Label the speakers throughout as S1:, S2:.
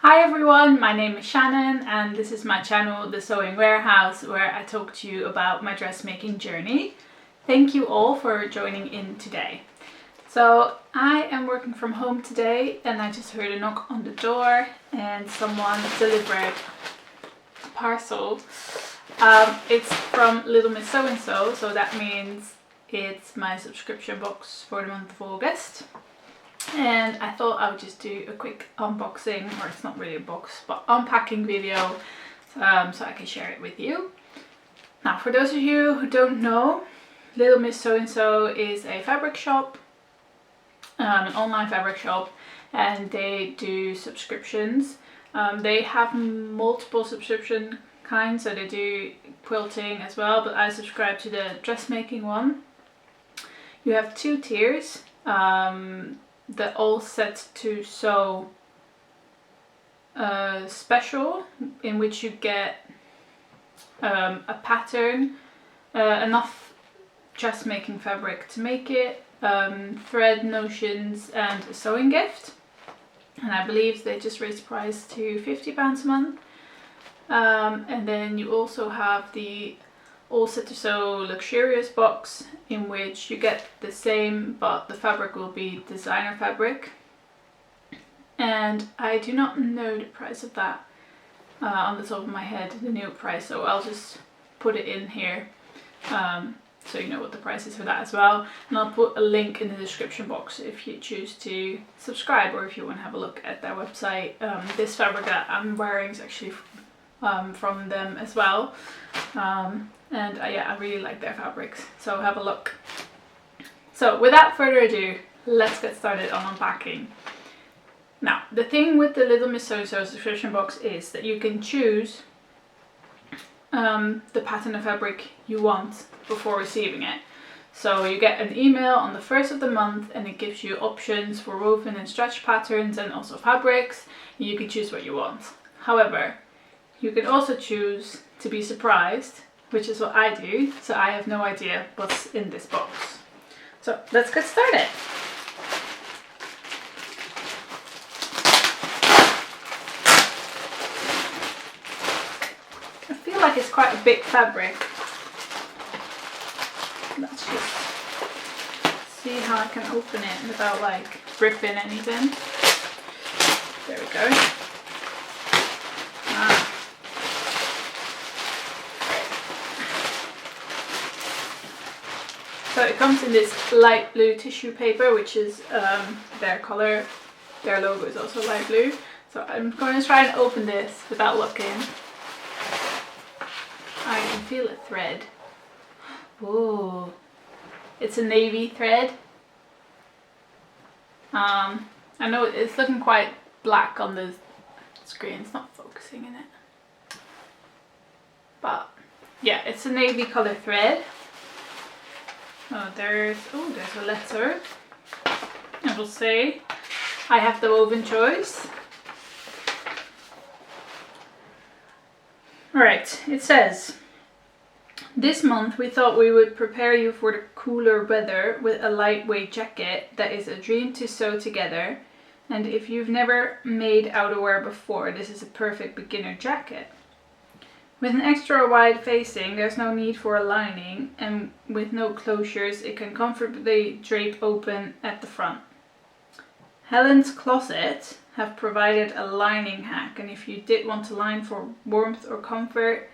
S1: Hi everyone, my name is Shannon and this is my channel, The Sewing Warehouse, where I talk to you about my dressmaking journey. Thank you all for joining in today. So I am working from home today and I just heard a knock on the door and someone delivered a parcel. It's from Little Miss So and So, so that means it's my subscription box for the month of August. And I thought I would just do a quick unboxing, or it's not really a box, but unpacking video, so I can share it with you. Now, for those of you who don't know, Little Miss So and So is a fabric shop, an online fabric shop, and they do subscriptions. They have multiple subscription kinds, so they do quilting as well, but I subscribe to the dressmaking one. You have two tiers. The All Set to Sew special, in which you get a pattern, enough dressmaking fabric to make it, thread, notions, and a sewing gift. And I believe they just raised the price to £50 a month. And then you also have the All Set to Sew luxurious box, in which you get the same, but the fabric will be designer fabric. And I do not know the price of that on the top of my head, the new price, so I'll just put it in here so you know what the price is for that as well. And I'll put a link in the description box if you choose to subscribe, or if you want to have a look at their website. This fabric that I'm wearing is actually from them as well. And yeah, I really like their fabrics, so have a look. So without further ado, let's get started on unpacking. Now, the thing with the Little Miss So and So subscription box is that you can choose the pattern of fabric you want before receiving it. So you get an email on the first of the month and it gives you options for woven and stretch patterns and also fabrics. And you can choose what you want. However, you can also choose to be surprised, which is what I do, so I have no idea what's in this box. So let's get started. I feel like it's quite a big fabric. Let's just see how I can open it without like ripping anything. There we go. So it comes in this light blue tissue paper, which is their color. Their logo is also light blue. So I'm going to try and open this without looking. I can feel a thread. Ooh, it's a navy thread. I know it's looking quite black on the screen. It's not focusing in it. But yeah, it's a navy color thread. Oh, there's a letter. It will say, I have the woven choice. Alright, it says, this month we thought we would prepare you for the cooler weather with a lightweight jacket that is a dream to sew together. And if you've never made outerwear before, this is a perfect beginner jacket. With an extra wide facing, there's no need for a lining, and with no closures, it can comfortably drape open at the front. Helen's Closet have provided a lining hack, and if you did want to line for warmth or comfort,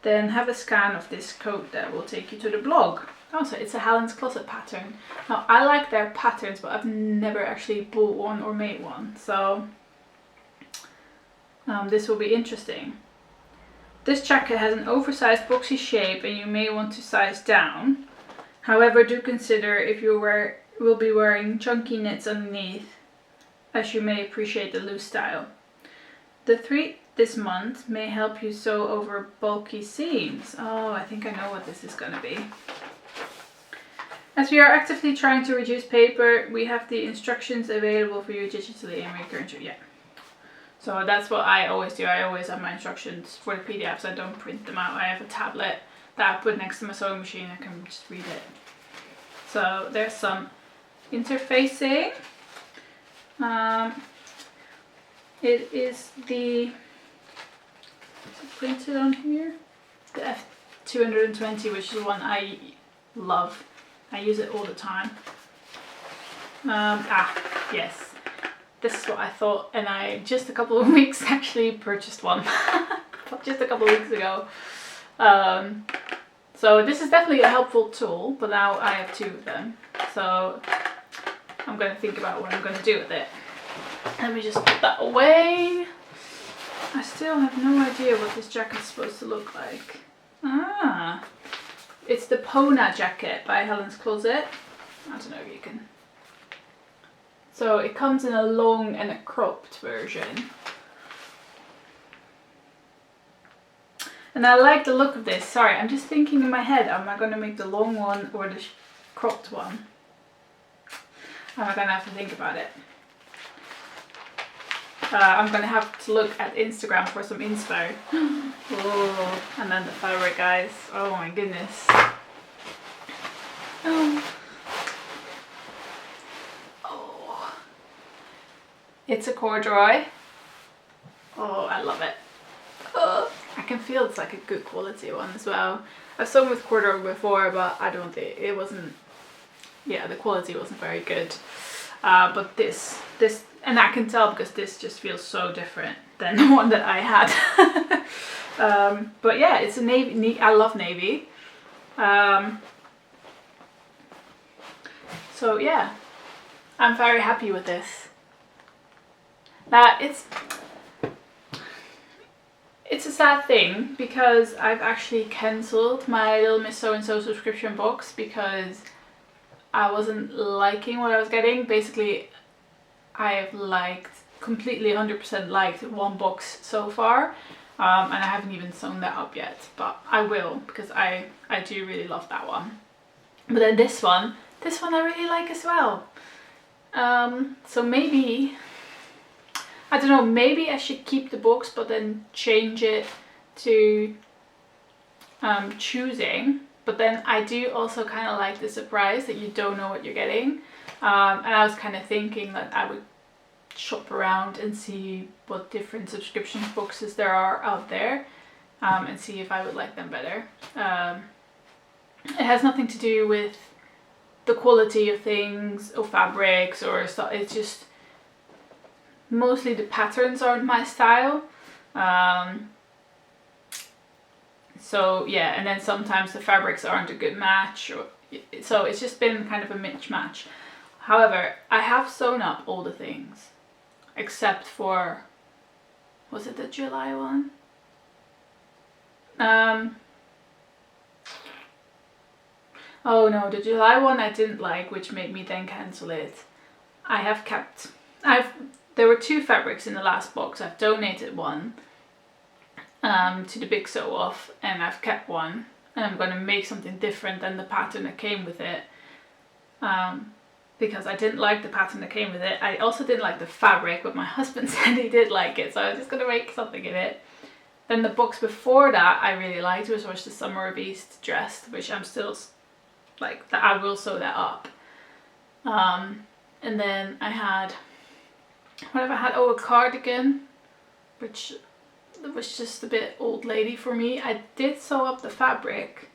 S1: then have a scan of this code that will take you to the blog. Also, it's a Helen's Closet pattern. Now, I like their patterns, but I've never actually bought one or made one, so this will be interesting. This jacket has an oversized boxy shape and you may want to size down. However, do consider if you will be wearing chunky knits underneath, as you may appreciate the loose style. The treat this month may help you sew over bulky seams. Oh, I think I know what this is going to be. As we are actively trying to reduce paper, we have the instructions available for you digitally in recurrent. Yeah. So that's what I always do. I always have my instructions for the PDFs. I don't print them out. I have a tablet that I put next to my sewing machine. I can just read it. So there's some interfacing. It is the, is it printed on here? The F220, which is the one I love. I use it all the time. Yes. This is what I thought, and I just a couple of weeks actually purchased one. Just a couple of weeks ago. So this is definitely a helpful tool, but now I have 2 of them. So I'm going to think about what I'm going to do with it. Let me just put that away. I still have no idea what this jacket is supposed to look like. It's the Pona jacket by Helen's Closet. I don't know if you can. So it comes in a long and a cropped version. And I like the look of this. Sorry, I'm just thinking in my head, am I going to make the long one or the cropped one? I'm going to have to think about it. I'm going to have to look at Instagram for some inspo. Oh, and then the fabric, guys. Oh my goodness. Oh. It's a corduroy. Oh, I love it. Oh, I can feel it's like a good quality one as well. I've sewn with corduroy before, but I don't think it wasn't. Yeah, the quality wasn't very good. But this, and I can tell because this just feels so different than the one that I had. But yeah, it's a navy. I love navy. So yeah, I'm very happy with this. It's a sad thing because I've actually cancelled my Little Miss So and So subscription box because I wasn't liking what I was getting. Basically, I have liked, completely 100% liked one box so far, and I haven't even sewn that up yet, but I will because I do really love that one. But then this one I really like as well. So maybe, I don't know, maybe I should keep the box but then change it to choosing. But then I do also kind of like the surprise that you don't know what you're getting. And I was kind of thinking that I would shop around and see what different subscription boxes there are out there, and see if I would like them better. It has nothing to do with the quality of things or fabrics or stuff. It's just mostly the patterns aren't my style. So yeah, and then sometimes the fabrics aren't a good match, or so it's just been kind of a mismatch. However, I have sewn up all the things except for, was it the July one? Oh no, the July one I didn't like, which made me then cancel it. I have kept, there were 2 fabrics in the last box. I've donated one to the Big Sew Off, and I've kept one, and I'm going to make something different than the pattern that came with it, because I didn't like the pattern that came with it. I also didn't like the fabric, but my husband said he did like it, so I was just going to make something in it. Then the box before that I really liked, which was the Summer of East dress, which I'm still like, that I will sew that up. And then I had, what have I had? Oh, a cardigan, which was just a bit old lady for me. I did sew up the fabric,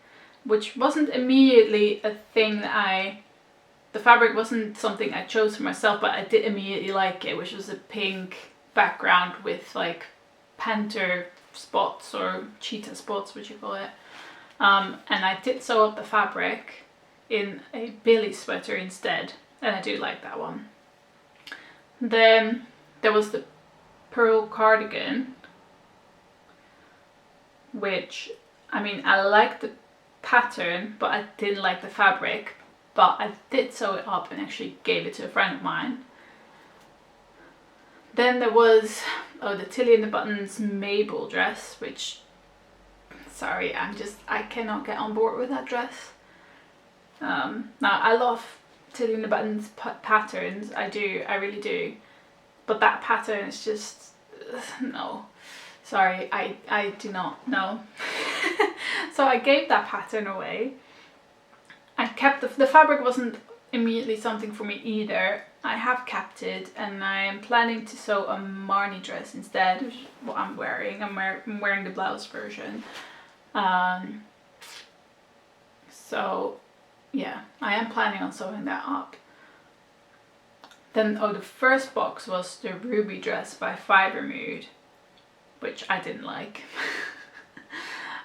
S1: which wasn't immediately a thing that the fabric wasn't something I chose for myself, but I did immediately like it, which was a pink background with like panther spots or cheetah spots, what you call it. And I did sew up the fabric in a Billy sweater instead, and I do like that one. Then there was the pearl cardigan, which, I mean, I liked the pattern, but I didn't like the fabric. But I did sew it up and actually gave it to a friend of mine. Then there was, oh, the Tilly and the Buttons Mabel dress, which, sorry, I cannot get on board with that dress. Now, I love Tilly and the Buttons patterns, I really do. But that pattern is just, no. Sorry, I do not know. So I gave that pattern away. I kept the fabric wasn't immediately something for me either. I have kept it, and I am planning to sew a Marnie dress instead, which is what I'm wearing. I'm wearing the blouse version. So yeah, I am planning on sewing that up. Then, the first box was the Ruby dress by Fiber Mood, which I didn't like.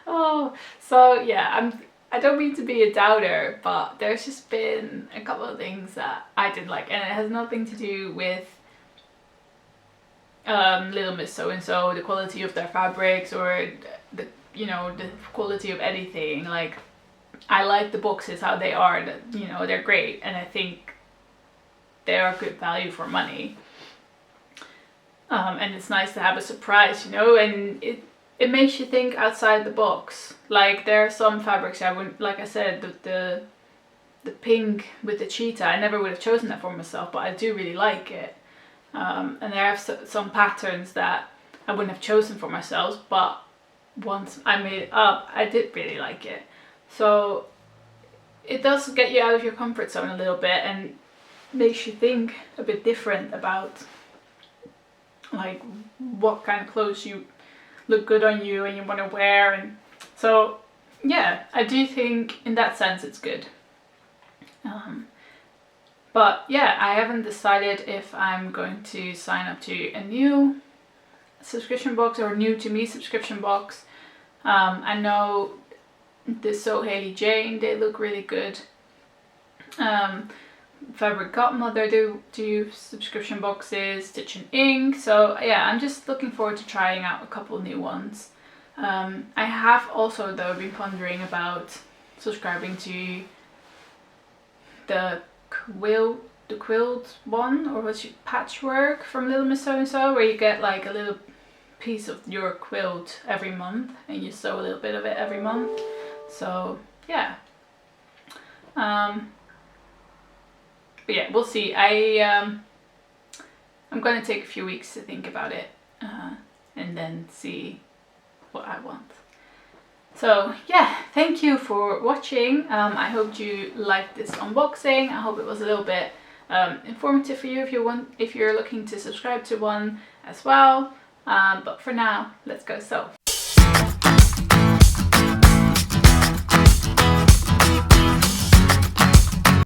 S1: So yeah, I don't mean to be a doubter, but there's just been a couple of things that I didn't like, and it has nothing to do with Little Miss So-and-so, the quality of their fabrics, or the quality of anything. Like, I like the boxes how they are, that they're great, and I think they are good value for money. And it's nice to have a surprise, and it makes you think outside the box. Like, there are some fabrics I wouldn't, like I said, the pink with the cheetah, I never would have chosen that for myself, but I do really like it. And there are some patterns that I wouldn't have chosen for myself, but once I made it up, I did really like it. So it does get you out of your comfort zone a little bit, and makes you think a bit different about like what kind of clothes you look good on you and you want to wear. And so yeah, I do think in that sense it's good. But yeah, I haven't decided if I'm going to sign up to a new subscription box or new to me subscription box. I know the Sew Hailey Jane, they look really good. Fabric Godmother do subscription boxes, Stitch and Ink. So yeah, I'm just looking forward to trying out a couple new ones. I have also though been pondering about subscribing to the quilt one, or was it Patchwork from Little Miss So-and-so, where you get like a little piece of your quilt every month and you sew a little bit of it every month. So yeah. But yeah, we'll see. I'm going to take a few weeks to think about it and then see what I want. So yeah, thank you for watching. I hope you liked this unboxing. I hope it was a little bit informative for you if you're looking to subscribe to one as well. But for now, let's go sew.